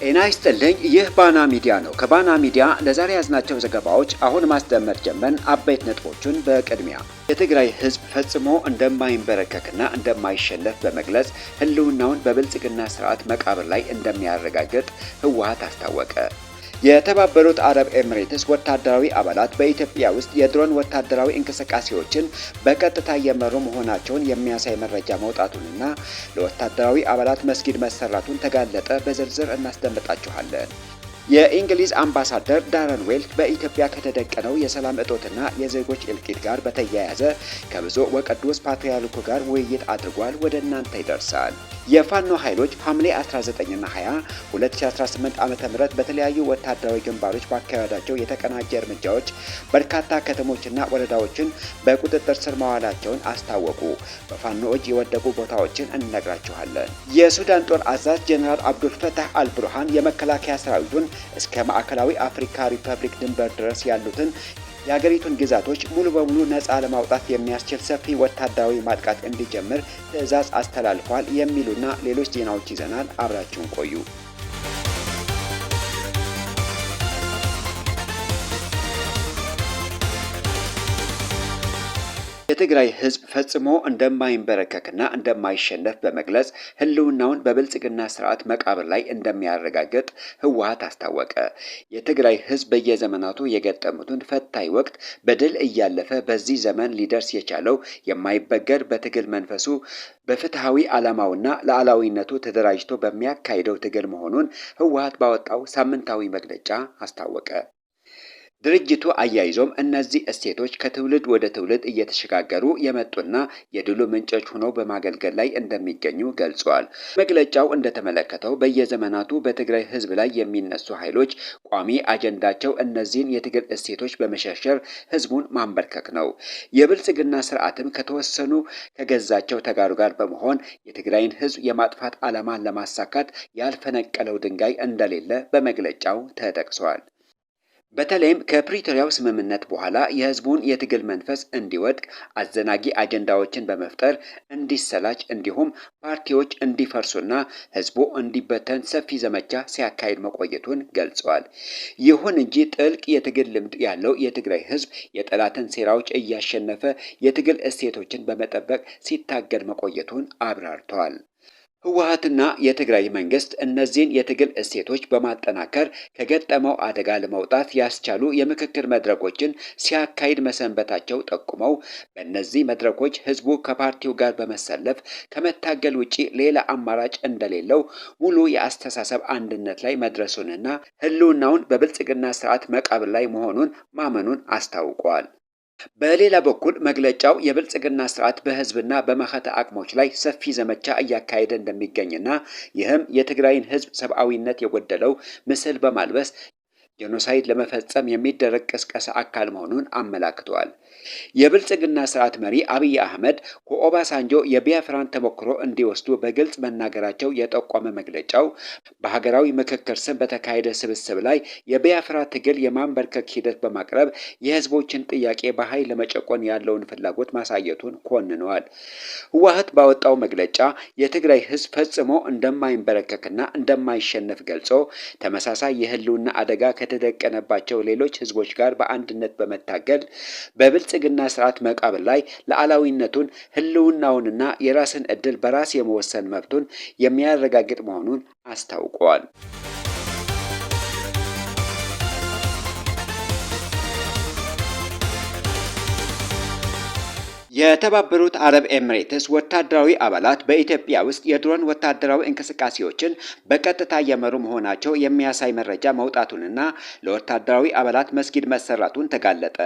ጤና ይስጥልኝ። ይህ ባና ሚዲያ ነው። ከባና ሚዲያ ለዛሬ ያዝናቸው ዘገባዎች አሁን ማስደመጥ ጀመርን። አበይት ነጥቦቹን በቅድሚያ የትግራይ ሕዝብ ፈጽሞ እንደማይንበረከክና እንደማይሸነፍ በመግለጽ ህልውናውን በብልጽግና ስርዓት መቃብር ላይ እንደሚያረጋግጥ ህወሓት አስታወቀ። የተባበሩት አረብ ኤሚሬትስ ወታደራዊ አባላት በኢትዮጵያ ውስጥ የድሮን ወታደራዊ እንቅስቃሴዎችን በቀጥታ እየመሩ መሆናቸውን የሚያሳይ መረጃ መውጣቱንና ለወታደራዊ አባላት መስጊድ መሰራቱን ተጋለጠ። በዝርዝር እናስደምጣችኋለን። የእንግሊዝ አምባሳደር ዳረን ዌልት በኢትዮጵያ ከተደቀነው የሰላም እጦትና የዜጎች እልቂት ጋር በተያያዘ ከብፁዕ ወቅዱስ ፓትርያርኩ ጋር ውይይት አድርጓል። ወደ እናንተ ይደርሳል። የፋኖ ኃይሎች ሐምሌ 19ና 20 2018 ዓ.ም በተለያዩ ወታደራዊ ግንባሮች ባካሄዳቸው የተቀናጀ እርምጃዎች በርካታ ከተሞችና ወረዳዎችን በቁጥጥር ስር ማዋላቸውን አስታወቁ። በፋኖ እጅ የወደቁ ቦታዎችን እንነግራችኋለን። የሱዳን ጦር አዛዥ ጄኔራል አብዱል ፈታህ አልቡርሃን የመከላከያ ሰራዊቱን እስከ ማዕከላዊ አፍሪካ ሪፐብሊክ ድንበር ድረስ ያሉትን የሀገሪቱን ግዛቶች ሙሉ በሙሉ ነፃ ለማውጣት የሚያስችል ሰፊ ወታደራዊ ማጥቃት እንዲጀምር ትዕዛዝ አስተላልፏል። የሚሉና ሌሎች ዜናዎች ይዘናል። አብራችሁን ቆዩ። የትግራይ ሕዝብ ፈጽሞ እንደማይንበረከክና እንደማይሸነፍ በመግለጽ ህልውናውን በብልጽግና ስርዓት መቃብር ላይ እንደሚያረጋግጥ ህወሓት አስታወቀ። የትግራይ ሕዝብ በየዘመናቱ የገጠሙትን ፈታኝ ወቅት በድል እያለፈ በዚህ ዘመን ሊደርስ የቻለው የማይበገር በትግል መንፈሱ በፍትሃዊ ዓላማውና ሉዓላዊነቱ ተደራጅቶ በሚያካሂደው ትግል መሆኑን ህወሓት ባወጣው ሳምንታዊ መግለጫ አስታወቀ። ድርጅቱ አያይዞም እነዚህ እሴቶች ከትውልድ ወደ ትውልድ እየተሸጋገሩ የመጡና የድሉ ምንጮች ሆነው በማገልገል ላይ እንደሚገኙ ገልጿል። መግለጫው እንደተመለከተው በየዘመናቱ በትግራይ ህዝብ ላይ የሚነሱ ኃይሎች ቋሚ አጀንዳቸው እነዚህን የትግል እሴቶች በመሸርሸር ህዝቡን ማንበርከክ ነው። የብልጽግና ስርዓትም ከተወሰኑ ከገዛቸው ተጋሩ ጋር በመሆን የትግራይን ህዝብ የማጥፋት ዓላማን ለማሳካት ያልፈነቀለው ድንጋይ እንደሌለ በመግለጫው ተጠቅሷል። በተለይም ከፕሪቶሪያው ስምምነት በኋላ የህዝቡን የትግል መንፈስ እንዲወድቅ አዘናጊ አጀንዳዎችን በመፍጠር እንዲሰላች እንዲሁም ፓርቲዎች እንዲፈርሱና ህዝቡ እንዲበተን ሰፊ ዘመቻ ሲያካሂድ መቆየቱን ገልጸዋል። ይሁን እንጂ ጥልቅ የትግል ልምድ ያለው የትግራይ ህዝብ የጠላትን ሴራዎች እያሸነፈ የትግል እሴቶችን በመጠበቅ ሲታገል መቆየቱን አብራርተዋል። ህወሓትና የትግራይ መንግስት እነዚህን የትግል እሴቶች በማጠናከር ከገጠመው አደጋ ለመውጣት ያስቻሉ የምክክር መድረኮችን ሲያካሂድ መሰንበታቸው ጠቁመው በእነዚህ መድረኮች ህዝቡ ከፓርቲው ጋር በመሰለፍ ከመታገል ውጪ ሌላ አማራጭ እንደሌለው ሙሉ የአስተሳሰብ አንድነት ላይ መድረሱንና ህልውናውን በብልጽግና ስርዓት መቃብር ላይ መሆኑን ማመኑን አስታውቀዋል። በሌላ በኩል መግለጫው የብልጽግና ስርዓት በህዝብና በመኸተ አቅሞች ላይ ሰፊ ዘመቻ እያካሄደ እንደሚገኝና ይህም የትግራይን ህዝብ ሰብአዊነት የጎደለው ምስል በማልበስ ጄኖሳይድ ለመፈጸም የሚደረግ ቅስቀሳ አካል መሆኑን አመላክተዋል። የብልጽግና ስርዓት መሪ አብይ አህመድ ከኦባሳንጆ የቢያፍራን ተሞክሮ እንዲወስዱ በግልጽ መናገራቸው የጠቆመ መግለጫው በሀገራዊ ምክክር ስም በተካሄደ ስብስብ ላይ የቢያፍራ ትግል የማንበርከክ ሂደት በማቅረብ የህዝቦችን ጥያቄ በኃይል ለመጨቆን ያለውን ፍላጎት ማሳየቱን ኮንነዋል። ህወሓት ባወጣው መግለጫ የትግራይ ህዝብ ፈጽሞ እንደማይንበረከክና እንደማይሸነፍ ገልጾ ተመሳሳይ የህልውና አደጋ ከተደቀነባቸው ሌሎች ህዝቦች ጋር በአንድነት በመታገል በብልጽግና ስርዓት መቃብር ላይ ሉዓላዊነቱን ህልውናውንና የራስን ዕድል በራስ የመወሰን መብቱን የሚያረጋግጥ መሆኑን አስታውቀዋል። የተባበሩት አረብ ኤሚሬትስ ወታደራዊ አባላት በኢትዮጵያ ውስጥ የድሮን ወታደራዊ እንቅስቃሴዎችን በቀጥታ እየመሩ መሆናቸው የሚያሳይ መረጃ መውጣቱንና ለወታደራዊ አባላት መስጊድ መሰራቱን ተጋለጠ።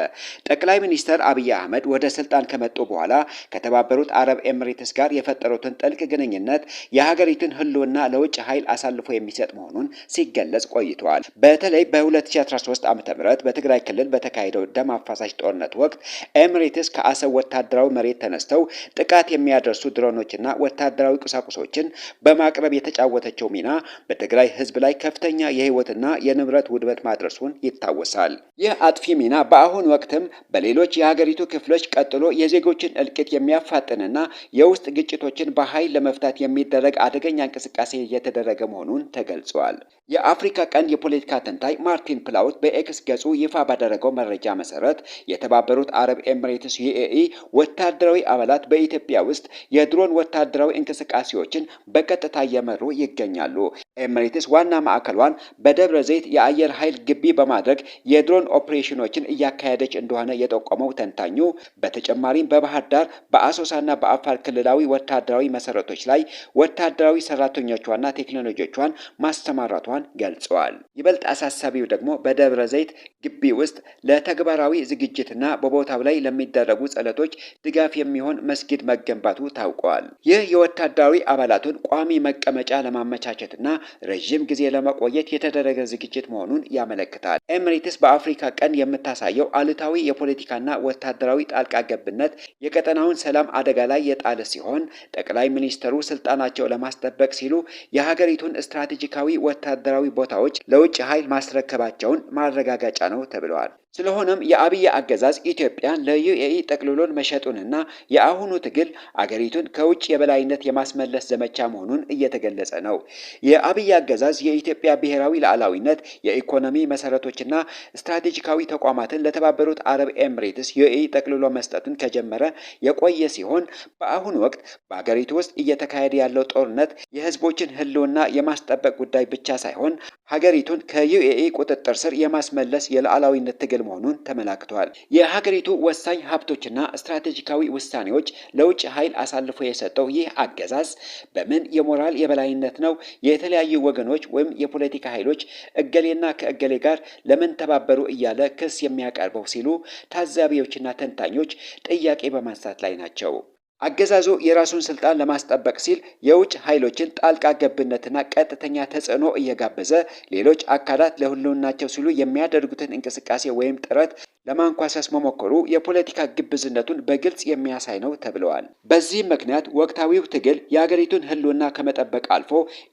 ጠቅላይ ሚኒስትር አብይ አህመድ ወደ ስልጣን ከመጡ በኋላ ከተባበሩት አረብ ኤሚሬትስ ጋር የፈጠሩትን ጥልቅ ግንኙነት የሀገሪቱን ህልውና ለውጭ ኃይል አሳልፎ የሚሰጥ መሆኑን ሲገለጽ ቆይተዋል። በተለይ በ2013 ዓ.ም በትግራይ ክልል በተካሄደው ደም አፋሳሽ ጦርነት ወቅት ኤሚሬትስ ከአሰብ ወታደራዊ መሬት ተነስተው ጥቃት የሚያደርሱ ድሮኖችና ወታደራዊ ቁሳቁሶችን በማቅረብ የተጫወተችው ሚና በትግራይ ህዝብ ላይ ከፍተኛ የህይወትና የንብረት ውድመት ማድረሱን ይታወሳል። ይህ አጥፊ ሚና በአሁኑ ወቅትም በሌሎች የሀገሪቱ ክፍሎች ቀጥሎ የዜጎችን እልቂት የሚያፋጥንና የውስጥ ግጭቶችን በኃይል ለመፍታት የሚደረግ አደገኛ እንቅስቃሴ እየተደረገ መሆኑን ተገልጿል። የአፍሪካ ቀንድ የፖለቲካ ተንታኝ ማርቲን ፕላውት በኤክስ ገጹ ይፋ ባደረገው መረጃ መሰረት የተባበሩት አረብ ኤምሬትስ ዩኤኢ ወታደራዊ አባላት በኢትዮጵያ ውስጥ የድሮን ወታደራዊ እንቅስቃሴዎችን በቀጥታ እየመሩ ይገኛሉ። ኤምሬትስ ዋና ማዕከሏን በደብረ ዘይት የአየር ኃይል ግቢ በማድረግ የድሮን ኦፕሬሽኖችን እያካሄደች እንደሆነ የጠቆመው ተንታኙ በተጨማሪም በባህር ዳር፣ በአሶሳና በአፋር ክልላዊ ወታደራዊ መሰረቶች ላይ ወታደራዊ ሰራተኞቿና ቴክኖሎጂዎቿን ማስተማራቷን ገልጸዋል። ይበልጥ አሳሳቢው ደግሞ በደብረ ዘይት ግቢ ውስጥ ለተግባራዊ ዝግጅትና በቦታው ላይ ለሚደረጉ ጸሎቶች ድጋፍ የሚሆን መስጊድ መገንባቱ ታውቋል። ይህ የወታደራዊ አባላቱን ቋሚ መቀመጫ ለማመቻቸትና ረዥም ጊዜ ለመቆየት የተደረገ ዝግጅት መሆኑን ያመለክታል። ኤምሬትስ በአፍሪካ ቀንድ የምታሳየው አሉታዊ የፖለቲካና ወታደራዊ ጣልቃ ገብነት የቀጠናውን ሰላም አደጋ ላይ የጣለ ሲሆን ጠቅላይ ሚኒስትሩ ስልጣናቸው ለማስጠበቅ ሲሉ የሀገሪቱን ስትራቴጂካዊ ወታደራዊ ቦታዎች ለውጭ ኃይል ማስረከባቸውን ማረጋገጫ ነው ተብለዋል። ስለሆነም የአብይ አገዛዝ ኢትዮጵያን ለዩኤኢ ጠቅልሎን መሸጡንና የአሁኑ ትግል አገሪቱን ከውጭ የበላይነት የማስመለስ ዘመቻ መሆኑን እየተገለጸ ነው። የአብይ አገዛዝ የኢትዮጵያ ብሔራዊ ሉዓላዊነት፣ የኢኮኖሚ መሰረቶችና ስትራቴጂካዊ ተቋማትን ለተባበሩት አረብ ኤምሬትስ ዩኤኢ ጠቅልሎ መስጠቱን ከጀመረ የቆየ ሲሆን በአሁኑ ወቅት በአገሪቱ ውስጥ እየተካሄደ ያለው ጦርነት የህዝቦችን ህልውና የማስጠበቅ ጉዳይ ብቻ ሳይሆን ሀገሪቱን ከዩኤኢ ቁጥጥር ስር የማስመለስ የሉዓላዊነት ትግል መሆኑን ተመላክቷል። የሀገሪቱ ወሳኝ ሀብቶችና ስትራቴጂካዊ ውሳኔዎች ለውጭ ኃይል አሳልፎ የሰጠው ይህ አገዛዝ በምን የሞራል የበላይነት ነው የተለያዩ ወገኖች ወይም የፖለቲካ ኃይሎች እገሌና ከእገሌ ጋር ለምን ተባበሩ እያለ ክስ የሚያቀርበው ሲሉ ታዛቢዎችና ተንታኞች ጥያቄ በማንሳት ላይ ናቸው። አገዛዙ የራሱን ስልጣን ለማስጠበቅ ሲል የውጭ ኃይሎችን ጣልቃ ገብነትና ቀጥተኛ ተጽዕኖ እየጋበዘ ሌሎች አካላት ለህልውናቸው ሲሉ የሚያደርጉትን እንቅስቃሴ ወይም ጥረት ለማንኳሰስ መሞከሩ የፖለቲካ ግብዝነቱን በግልጽ የሚያሳይ ነው ተብለዋል። በዚህም ምክንያት ወቅታዊው ትግል የሀገሪቱን ህልውና ከመጠበቅ አልፎ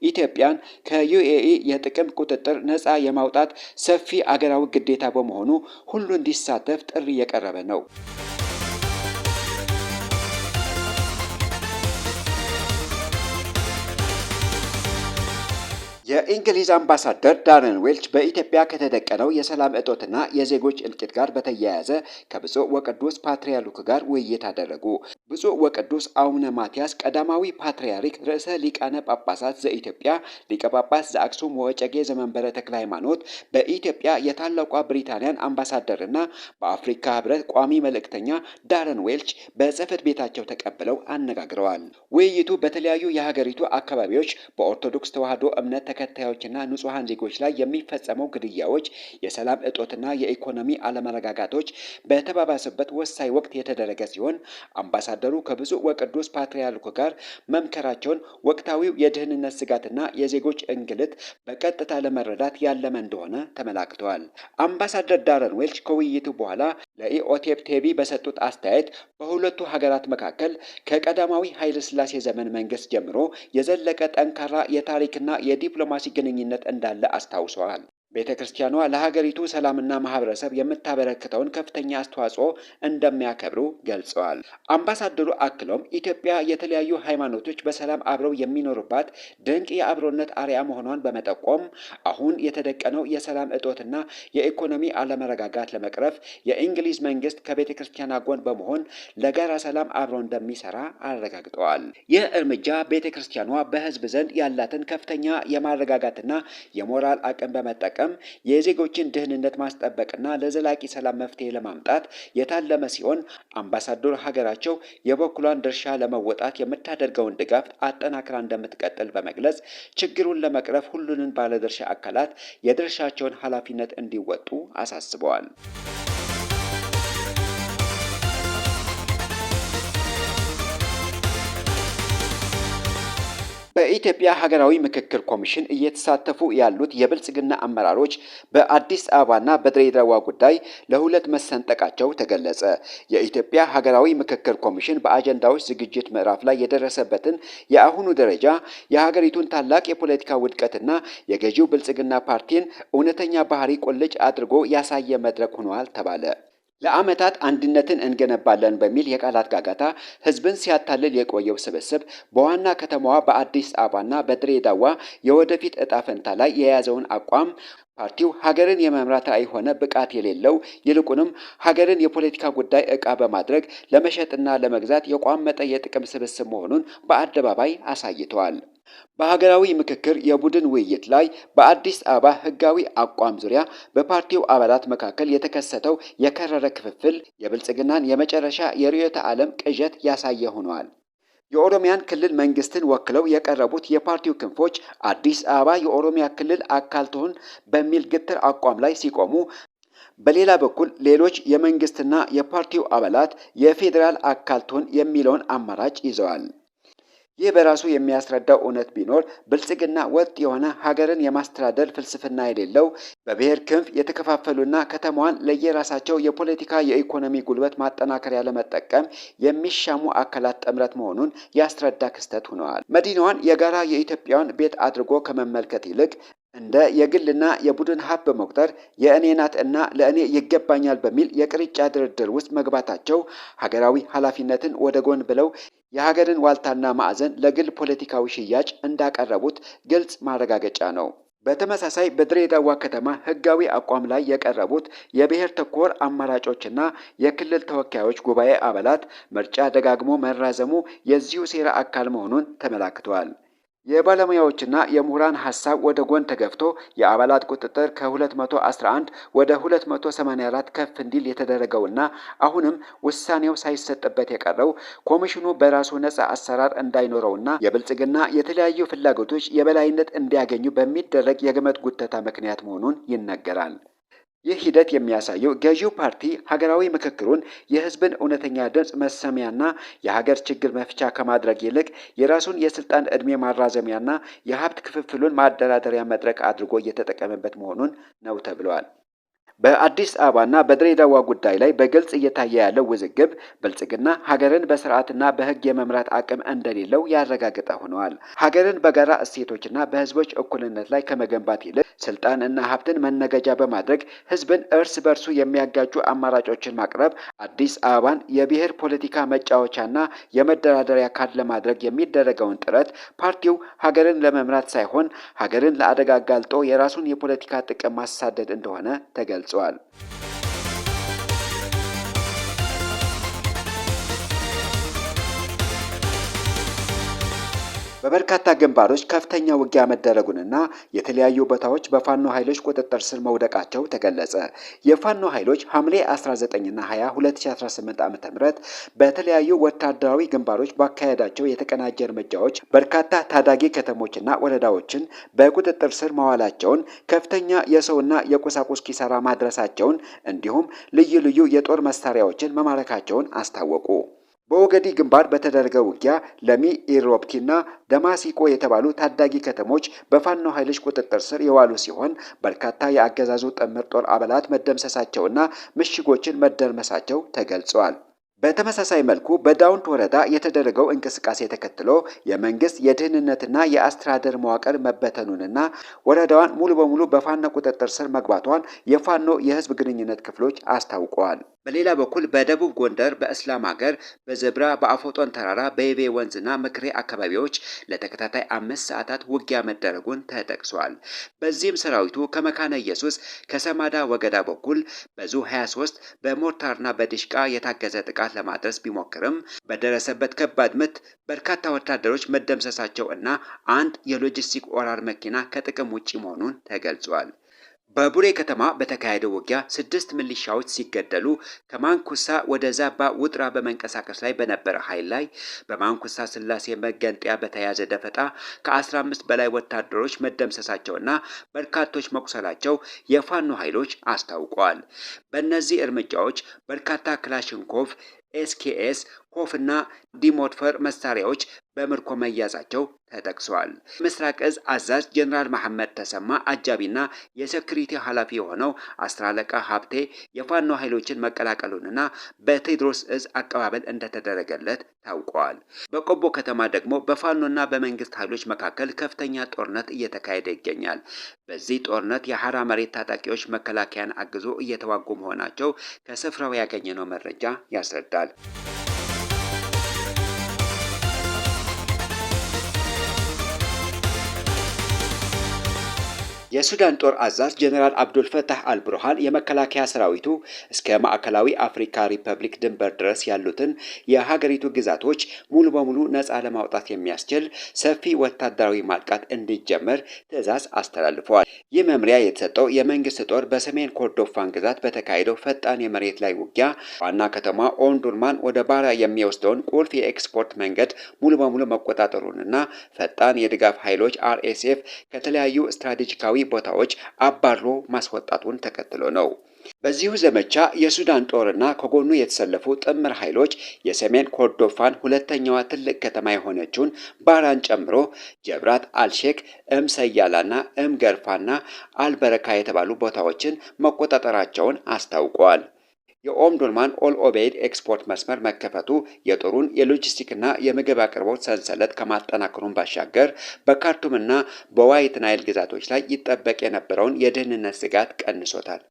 ኢትዮጵያን ከዩኤኢ የጥቅም ቁጥጥር ነፃ የማውጣት ሰፊ አገራዊ ግዴታ በመሆኑ ሁሉ እንዲሳተፍ ጥሪ የቀረበ ነው። የእንግሊዝ አምባሳደር ዳረን ዌልች በኢትዮጵያ ከተደቀነው የሰላም እጦትና የዜጎች እልቂት ጋር በተያያዘ ከብፁዕ ወቅዱስ ፓትርያርኩ ጋር ውይይት አደረጉ። ብፁዕ ወቅዱስ አቡነ ማትያስ ቀዳማዊ ፓትርያርክ ርዕሰ ሊቃነ ጳጳሳት ዘኢትዮጵያ ሊቀ ጳጳስ ዘአክሱም ወዕጨጌ ዘመንበረ ተክለ ሃይማኖት በኢትዮጵያ የታላቋ ብሪታንያን አምባሳደርና በአፍሪካ ህብረት ቋሚ መልእክተኛ ዳረን ዌልች በጽሕፈት ቤታቸው ተቀብለው አነጋግረዋል። ውይይቱ በተለያዩ የሀገሪቱ አካባቢዎች በኦርቶዶክስ ተዋሕዶ እምነት ተከታዮችና ንጹሃን ዜጎች ላይ የሚፈጸመው ግድያዎች፣ የሰላም እጦትና የኢኮኖሚ አለመረጋጋቶች በተባባሰበት ወሳኝ ወቅት የተደረገ ሲሆን አምባሳደሩ ከብፁዕ ወቅዱስ ፓትርያርኩ ጋር መምከራቸውን ወቅታዊው የደህንነት ስጋትና የዜጎች እንግልት በቀጥታ ለመረዳት ያለመ እንደሆነ ተመላክተዋል። አምባሳደር ዳረን ዌልች ከውይይቱ በኋላ ለኢኦቴፕ ቲቪ በሰጡት አስተያየት በሁለቱ ሀገራት መካከል ከቀዳማዊ ኃይለ ሥላሴ ዘመን መንግስት ጀምሮ የዘለቀ ጠንካራ የታሪክና የዲፕሎማሲ ግንኙነት እንዳለ አስታውሰዋል። ቤተ ክርስቲያኗ ለሀገሪቱ ሰላምና ማህበረሰብ የምታበረክተውን ከፍተኛ አስተዋጽኦ እንደሚያከብሩ ገልጸዋል። አምባሳደሩ አክሎም ኢትዮጵያ የተለያዩ ሃይማኖቶች በሰላም አብረው የሚኖሩባት ድንቅ የአብሮነት አርያ መሆኗን በመጠቆም አሁን የተደቀነው የሰላም እጦትና የኢኮኖሚ አለመረጋጋት ለመቅረፍ የእንግሊዝ መንግስት ከቤተ ክርስቲያኗ ጎን በመሆን ለጋራ ሰላም አብሮ እንደሚሰራ አረጋግጠዋል። ይህ እርምጃ ቤተ ክርስቲያኗ በህዝብ ዘንድ ያላትን ከፍተኛ የማረጋጋትና የሞራል አቅም በመጠቀም የዜጎችን ደህንነት ማስጠበቅና ለዘላቂ ሰላም መፍትሄ ለማምጣት የታለመ ሲሆን አምባሳደሩ ሀገራቸው የበኩሏን ድርሻ ለመወጣት የምታደርገውን ድጋፍ አጠናክራ እንደምትቀጥል በመግለጽ ችግሩን ለመቅረፍ ሁሉንም ባለድርሻ አካላት የድርሻቸውን ኃላፊነት እንዲወጡ አሳስበዋል። በኢትዮጵያ ሀገራዊ ምክክር ኮሚሽን እየተሳተፉ ያሉት የብልጽግና አመራሮች በአዲስ አበባና በድሬዳዋ ጉዳይ ለሁለት መሰንጠቃቸው ተገለጸ። የኢትዮጵያ ሀገራዊ ምክክር ኮሚሽን በአጀንዳዎች ዝግጅት ምዕራፍ ላይ የደረሰበትን የአሁኑ ደረጃ የሀገሪቱን ታላቅ የፖለቲካ ውድቀትና የገዢው ብልጽግና ፓርቲን እውነተኛ ባህሪ ቁልጭ አድርጎ ያሳየ መድረክ ሆኗል ተባለ። ለዓመታት አንድነትን እንገነባለን በሚል የቃላት ጋጋታ ህዝብን ሲያታልል የቆየው ስብስብ በዋና ከተማዋ በአዲስ አበባና በድሬዳዋ የወደፊት እጣ ፈንታ ላይ የያዘውን አቋም ፓርቲው ሀገርን የመምራት ራዕይ ሆነ ብቃት የሌለው ይልቁንም ሀገርን የፖለቲካ ጉዳይ ዕቃ በማድረግ ለመሸጥና ለመግዛት የቋመጠ የጥቅም ስብስብ መሆኑን በአደባባይ አሳይተዋል። በሀገራዊ ምክክር የቡድን ውይይት ላይ በአዲስ አበባ ህጋዊ አቋም ዙሪያ በፓርቲው አባላት መካከል የተከሰተው የከረረ ክፍፍል የብልጽግናን የመጨረሻ የርዕዮተ ዓለም ቅዠት ያሳየ ሆኗል። የኦሮሚያን ክልል መንግስትን ወክለው የቀረቡት የፓርቲው ክንፎች አዲስ አበባ የኦሮሚያ ክልል አካል ትሁን በሚል ግትር አቋም ላይ ሲቆሙ፣ በሌላ በኩል ሌሎች የመንግስትና የፓርቲው አባላት የፌዴራል አካል ትሁን የሚለውን አማራጭ ይዘዋል። ይህ በራሱ የሚያስረዳው እውነት ቢኖር ብልጽግና ወጥ የሆነ ሀገርን የማስተዳደር ፍልስፍና የሌለው በብሔር ክንፍ የተከፋፈሉና ከተማዋን ለየራሳቸው የፖለቲካ የኢኮኖሚ ጉልበት ማጠናከሪያ ለመጠቀም የሚሻሙ አካላት ጥምረት መሆኑን ያስረዳ ክስተት ሆነዋል። መዲናዋን የጋራ የኢትዮጵያውያን ቤት አድርጎ ከመመልከት ይልቅ እንደ የግልና የቡድን ሀብት በመቁጠር የእኔ ናት እና ለእኔ ይገባኛል በሚል የቅርጫ ድርድር ውስጥ መግባታቸው ሀገራዊ ኃላፊነትን ወደ ጎን ብለው የሀገርን ዋልታና ማዕዘን ለግል ፖለቲካዊ ሽያጭ እንዳቀረቡት ግልጽ ማረጋገጫ ነው። በተመሳሳይ በድሬዳዋ ከተማ ህጋዊ አቋም ላይ የቀረቡት የብሔር ተኮር አማራጮችና የክልል ተወካዮች ጉባኤ አባላት ምርጫ ደጋግሞ መራዘሙ የዚሁ ሴራ አካል መሆኑን ተመላክተዋል። የባለሙያዎችና የምሁራን ሐሳብ ወደ ጎን ተገፍቶ የአባላት ቁጥጥር ከ211 ወደ 284 ከፍ እንዲል የተደረገውና አሁንም ውሳኔው ሳይሰጥበት የቀረው ኮሚሽኑ በራሱ ነፃ አሰራር እንዳይኖረውና የብልጽግና የተለያዩ ፍላጎቶች የበላይነት እንዲያገኙ በሚደረግ የግመት ጉተታ ምክንያት መሆኑን ይነገራል። ይህ ሂደት የሚያሳየው ገዢው ፓርቲ ሀገራዊ ምክክሩን የህዝብን እውነተኛ ድምፅ መሰሚያና የሀገር ችግር መፍቻ ከማድረግ ይልቅ የራሱን የስልጣን ዕድሜ ማራዘሚያና የሀብት ክፍፍሉን ማደራደሪያ መድረክ አድርጎ እየተጠቀመበት መሆኑን ነው ተብለዋል። በአዲስ አበባና በድሬዳዋ ጉዳይ ላይ በግልጽ እየታየ ያለው ውዝግብ ብልጽግና ሀገርን በስርዓትና በህግ የመምራት አቅም እንደሌለው ያረጋገጠ ሆነዋል። ሀገርን በጋራ እሴቶችና በህዝቦች እኩልነት ላይ ከመገንባት ይልቅ ስልጣን እና ሀብትን መነገጃ በማድረግ ህዝብን እርስ በርሱ የሚያጋጩ አማራጮችን ማቅረብ አዲስ አበባን የብሔር ፖለቲካ መጫወቻና የመደራደሪያ ካርድ ለማድረግ የሚደረገውን ጥረት ፓርቲው ሀገርን ለመምራት ሳይሆን ሀገርን ለአደጋ አጋልጦ የራሱን የፖለቲካ ጥቅም ማሳደድ እንደሆነ ተገልጿል። በበርካታ ግንባሮች ከፍተኛ ውጊያ መደረጉንና የተለያዩ ቦታዎች በፋኖ ኃይሎች ቁጥጥር ስር መውደቃቸው ተገለጸ። የፋኖ ኃይሎች ሐምሌ 19ና 20 2018 ዓ.ም በተለያዩ ወታደራዊ ግንባሮች ባካሄዳቸው የተቀናጀ እርምጃዎች በርካታ ታዳጊ ከተሞችና ወረዳዎችን በቁጥጥር ስር ማዋላቸውን፣ ከፍተኛ የሰውና የቁሳቁስ ኪሳራ ማድረሳቸውን እንዲሁም ልዩ ልዩ የጦር መሳሪያዎችን መማረካቸውን አስታወቁ። በኦገዲ ግንባር በተደረገ ውጊያ ለሚ ኢሮብቲና ደማሲቆ የተባሉ ታዳጊ ከተሞች በፋኖ ኃይሎች ቁጥጥር ስር የዋሉ ሲሆን በርካታ የአገዛዙ ጥምር ጦር አባላት መደምሰሳቸውና ምሽጎችን መደርመሳቸው ተገልጿል። በተመሳሳይ መልኩ በዳውንት ወረዳ የተደረገው እንቅስቃሴ ተከትሎ የመንግስት የደህንነትና የአስተዳደር መዋቅር መበተኑንና ወረዳዋን ሙሉ በሙሉ በፋኖ ቁጥጥር ስር መግባቷን የፋኖ የህዝብ ግንኙነት ክፍሎች አስታውቀዋል። በሌላ በኩል በደቡብ ጎንደር በእስላም ሀገር በዘብራ በአፎጦን ተራራ በይቤ ወንዝና ምክሬ አካባቢዎች ለተከታታይ 5 ሰዓታት ውጊያ መደረጉን ተጠቅሷል። በዚህም ሰራዊቱ ከመካነ ኢየሱስ ከሰማዳ ወገዳ በኩል በዙ 23 በሞርታርና በዲሽቃ የታገዘ ጥቃት ለማድረስ ቢሞክርም በደረሰበት ከባድ ምት በርካታ ወታደሮች መደምሰሳቸው እና አንድ የሎጂስቲክ ኦራር መኪና ከጥቅም ውጪ መሆኑን ተገልጿል። በቡሬ ከተማ በተካሄደው ውጊያ 6 ሚሊሻዎች ሲገደሉ ከማንኩሳ ወደ ዛባ ውጥራ በመንቀሳቀስ ላይ በነበረ ኃይል ላይ በማንኩሳ ስላሴ መገንጠያ በተያዘ ደፈጣ ከ15 በላይ ወታደሮች መደምሰሳቸውና በርካቶች መቁሰላቸው የፋኖ ኃይሎች አስታውቀዋል። በእነዚህ እርምጃዎች በርካታ ክላሽንኮቭ ኤስኬኤስ፣ ኮፍና ዲሞትፈር መሳሪያዎች በምርኮ መያዛቸው ተጠቅሷል። ምስራቅ እዝ አዛዥ ጀነራል መሐመድ ተሰማ አጃቢና የሴኩሪቲ ኃላፊ የሆነው 10 አለቃ ሀብቴ የፋኖ ኃይሎችን መቀላቀሉንና በቴዎድሮስ እዝ አቀባበል እንደተደረገለት ታውቋል። በቆቦ ከተማ ደግሞ በፋኖና በመንግስት ኃይሎች መካከል ከፍተኛ ጦርነት እየተካሄደ ይገኛል። በዚህ ጦርነት የሐራ መሬት ታጣቂዎች መከላከያን አግዞ እየተዋጉ መሆናቸው ከስፍራው ያገኘነው መረጃ ያስረዳል። የሱዳን ጦር አዛዥ ጀነራል አብዱል ፈታህ አልቡርሃን የመከላከያ ሰራዊቱ እስከ ማዕከላዊ አፍሪካ ሪፐብሊክ ድንበር ድረስ ያሉትን የሀገሪቱ ግዛቶች ሙሉ በሙሉ ነፃ ለማውጣት የሚያስችል ሰፊ ወታደራዊ ማጥቃት እንዲጀመር ትዕዛዝ አስተላልፈዋል። ይህ መምሪያ የተሰጠው የመንግስት ጦር በሰሜን ኮርዶፋን ግዛት በተካሄደው ፈጣን የመሬት ላይ ውጊያ ዋና ከተማ ኦምዱርማን ወደ ባራ የሚወስደውን ቁልፍ የኤክስፖርት መንገድ ሙሉ በሙሉ መቆጣጠሩንና ፈጣን የድጋፍ ኃይሎች RSF ከተለያዩ ስትራቴጂካዊ ቦታዎች አባሮ ማስወጣቱን ተከትሎ ነው። በዚሁ ዘመቻ የሱዳን ጦርና ከጎኑ የተሰለፉ ጥምር ኃይሎች የሰሜን ኮርዶፋን ሁለተኛዋ ትልቅ ከተማ የሆነችውን ባራን ጨምሮ ጀብራት አልሼክ፣ ሰያላና ገርፋና አልበረካ የተባሉ ቦታዎችን መቆጣጠራቸውን አስታውቀዋል። የኦምዱርማን ኦል ኦቤይድ ኤክስፖርት መስመር መከፈቱ የጦሩን የሎጂስቲክና የምግብ አቅርቦት ሰንሰለት ከማጠናከሩን ባሻገር በካርቱምና በዋይት ናይል ግዛቶች ላይ ይጠበቅ የነበረውን የደህንነት ስጋት ቀንሶታል።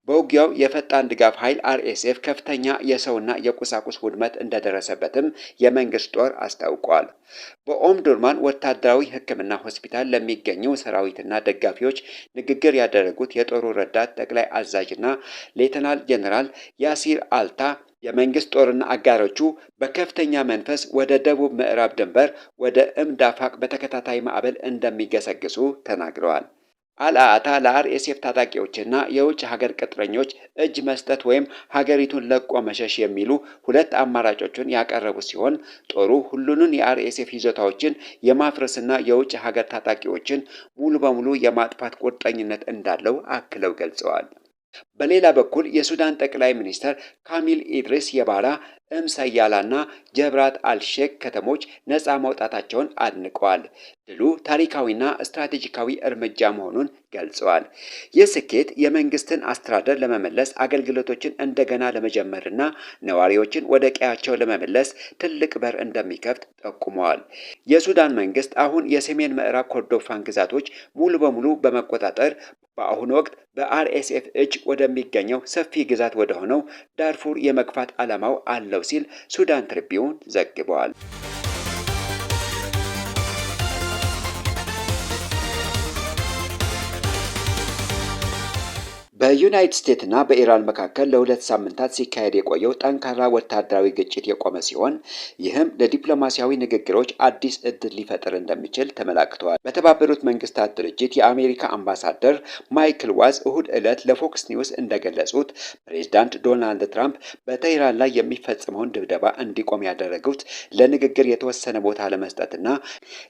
በውጊያው የፈጣን ድጋፍ ኃይል RSF ከፍተኛ የሰውና የቁሳቁስ ውድመት እንደደረሰበትም የመንግስት ጦር አስታውቋል። በኦምዱርማን ወታደራዊ ሕክምና ሆስፒታል ለሚገኙ ሰራዊትና ደጋፊዎች ንግግር ያደረጉት የጦሩ ረዳት ጠቅላይ አዛዥና ሌተናል ጀነራል ያሲር አልታ የመንግስት ጦርና አጋሮቹ በከፍተኛ መንፈስ ወደ ደቡብ ምዕራብ ድንበር ወደ ዳፋቅ በተከታታይ ማዕበል እንደሚገሰግሱ ተናግረዋል። አልአታ ለRSF ታጣቂዎችና የውጭ ሀገር ቅጥረኞች እጅ መስጠት ወይም ሀገሪቱን ለቆ መሸሽ የሚሉ ሁለት አማራጮችን ያቀረቡ ሲሆን ጦሩ ሁሉንም የRSF ይዞታዎችን የማፍረስና የውጭ ሀገር ታጣቂዎችን ሙሉ በሙሉ የማጥፋት ቁርጠኝነት እንዳለው አክለው ገልጸዋል። በሌላ በኩል የሱዳን ጠቅላይ ሚኒስትር ካሚል ኢድሪስ የባራ ሰያላና ጀብራት አልሼክ ከተሞች ነፃ መውጣታቸውን አድንቀዋል። ድሉ ታሪካዊና ስትራቴጂካዊ እርምጃ መሆኑን ገልጸዋል። ይህ ስኬት የመንግስትን አስተዳደር ለመመለስ አገልግሎቶችን እንደገና ለመጀመርና ነዋሪዎችን ወደ ቀያቸው ለመመለስ ትልቅ በር እንደሚከፍት ጠቁመዋል። የሱዳን መንግስት አሁን የሰሜን ምዕራብ ኮርዶፋን ግዛቶች ሙሉ በሙሉ በመቆጣጠር በአሁኑ ወቅት በRSF እጅ ወደሚገኘው ሰፊ ግዛት ወደሆነው ዳርፉር የመግፋት ዓላማው አለው ሲል ሱዳን ትሪቢዩን ዘግቧል። በዩናይትድ ስቴትስ እና በኢራን መካከል ለሁለት ሳምንታት ሲካሄድ የቆየው ጠንካራ ወታደራዊ ግጭት የቆመ ሲሆን ይህም ለዲፕሎማሲያዊ ንግግሮች አዲስ እድል ሊፈጥር እንደሚችል ተመላክተዋል። በተባበሩት መንግስታት ድርጅት የአሜሪካ አምባሳደር ማይክል ዋዝ እሁድ ዕለት ለፎክስ ኒውስ እንደገለጹት ፕሬዝዳንት ዶናልድ ትራምፕ በቴህራን ላይ የሚፈጸመውን ድብደባ እንዲቆም ያደረጉት ለንግግር የተወሰነ ቦታ ለመስጠትና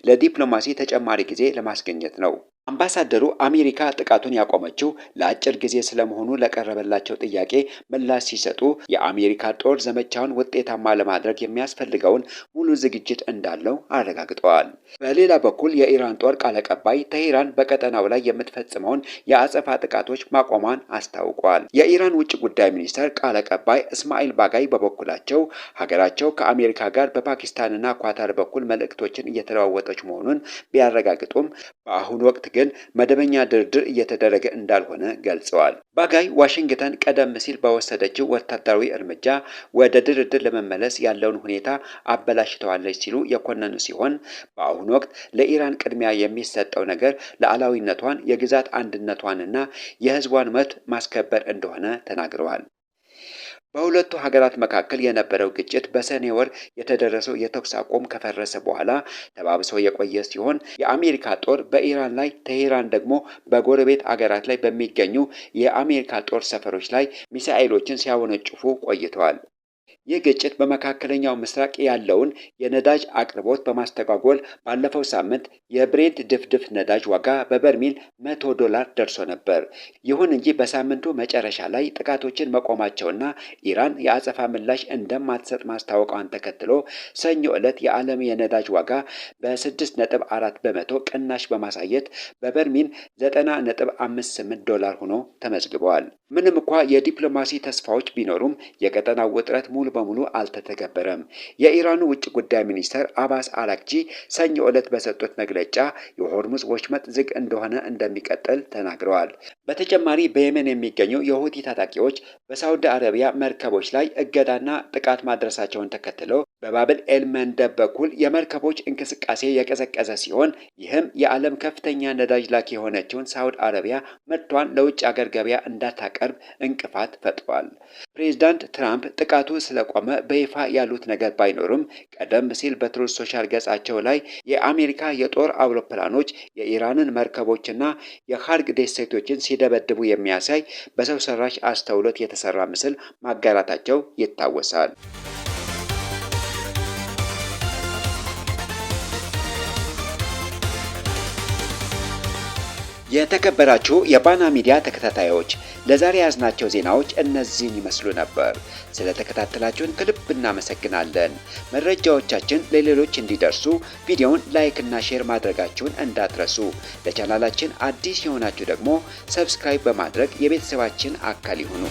ለዲፕሎማሲ ተጨማሪ ጊዜ ለማስገኘት ነው። አምባሳደሩ አሜሪካ ጥቃቱን ያቆመችው ለአጭር ጊዜ ስለመሆኑ ለቀረበላቸው ጥያቄ ምላሽ ሲሰጡ የአሜሪካ ጦር ዘመቻውን ውጤታማ ለማድረግ የሚያስፈልገውን ሙሉ ዝግጅት እንዳለው አረጋግጠዋል። በሌላ በኩል የኢራን ጦር ቃል አቀባይ ቴህራን በቀጠናው ላይ የምትፈጽመውን የአጸፋ ጥቃቶች ማቆሟን አስታውቋል። የኢራን ውጭ ጉዳይ ሚኒስቴር ቃል አቀባይ እስማኤል ባጋይ በበኩላቸው ሀገራቸው ከአሜሪካ ጋር በፓኪስታንና ኳታር በኩል መልእክቶችን እየተለዋወጠች መሆኑን ቢያረጋግጡም በአሁኑ ወቅት ግን መደበኛ ድርድር እየተደረገ እንዳልሆነ ገልጸዋል። ባጋይ ዋሽንግተን ቀደም ሲል በወሰደችው ወታደራዊ እርምጃ ወደ ድርድር ለመመለስ ያለውን ሁኔታ አበላሽተዋለች ሲሉ የኮነኑ ሲሆን በአሁኑ ወቅት ለኢራን ቅድሚያ የሚሰጠው ነገር ሉዓላዊነቷን፣ የግዛት አንድነቷንና የሕዝቧን መብት ማስከበር እንደሆነ ተናግረዋል። በሁለቱ ሀገራት መካከል የነበረው ግጭት በሰኔ ወር የተደረሰው የተኩስ አቁም ከፈረሰ በኋላ ተባብሶ የቆየ ሲሆን የአሜሪካ ጦር በኢራን ላይ፣ ቴህራን ደግሞ በጎረቤት አገራት ላይ በሚገኙ የአሜሪካ ጦር ሰፈሮች ላይ ሚሳኤሎችን ሲያወነጭፉ ቆይተዋል። ይህ ግጭት በመካከለኛው ምስራቅ ያለውን የነዳጅ አቅርቦት በማስተጓጎል ባለፈው ሳምንት የብሬንት ድፍድፍ ነዳጅ ዋጋ በበርሜል $100 ደርሶ ነበር። ይሁን እንጂ በሳምንቱ መጨረሻ ላይ ጥቃቶችን መቆማቸውና ኢራን የአጸፋ ምላሽ እንደማትሰጥ ማስታወቋን ተከትሎ ሰኞ ዕለት የዓለም የነዳጅ ዋጋ በ6.4 በመቶ ቅናሽ በማሳየት በበርሜል $90.58 ሆኖ ተመዝግበዋል። ምንም እንኳ የዲፕሎማሲ ተስፋዎች ቢኖሩም የቀጠናው ውጥረት ሙሉ በሙሉ አልተተገበረም። የኢራኑ ውጭ ጉዳይ ሚኒስትር አባስ አራግቺ ሰኞ ዕለት በሰጡት መግለጫ የሆርሙዝ ወሽመጥ ዝግ እንደሆነ እንደሚቀጥል ተናግረዋል። በተጨማሪ በየመን የሚገኙ የሁቲ ታጣቂዎች በሳውዲ አረቢያ መርከቦች ላይ እገዳና ጥቃት ማድረሳቸውን ተከትለው በባብል ኤል መንደብ በኩል የመርከቦች እንቅስቃሴ የቀዘቀዘ ሲሆን ይህም የዓለም ከፍተኛ ነዳጅ ላኪ የሆነችውን ሳውዲ አረቢያ ምርቷን ለውጭ አገር ገበያ እንዳታቀርብ እንቅፋት ፈጥሯል። ፕሬዝዳንት ትራምፕ ጥቃቱ ስለቆመ በይፋ ያሉት ነገር ባይኖርም ቀደም ሲል በትሩዝ ሶሻል ገጻቸው ላይ የአሜሪካ የጦር አውሮፕላኖች የኢራንን መርከቦችና የኻርግ ደሴቶችን ሲደበድቡ የሚያሳይ በሰው ሰራሽ አስተውሎት የተሰራ ምስል ማጋራታቸው ይታወሳል። የተከበራችሁ የባና ሚዲያ ተከታታዮች ለዛሬ ያዝናቸው ዜናዎች እነዚህን ይመስሉ ነበር። ስለተከታተላችሁን ከልብ እናመሰግናለን። መረጃዎቻችን ለሌሎች እንዲደርሱ ቪዲዮውን ላይክ እና ሼር ማድረጋችሁን እንዳትረሱ። ለቻናላችን አዲስ የሆናችሁ ደግሞ ሰብስክራይብ በማድረግ የቤተሰባችን አካል ይሁኑ።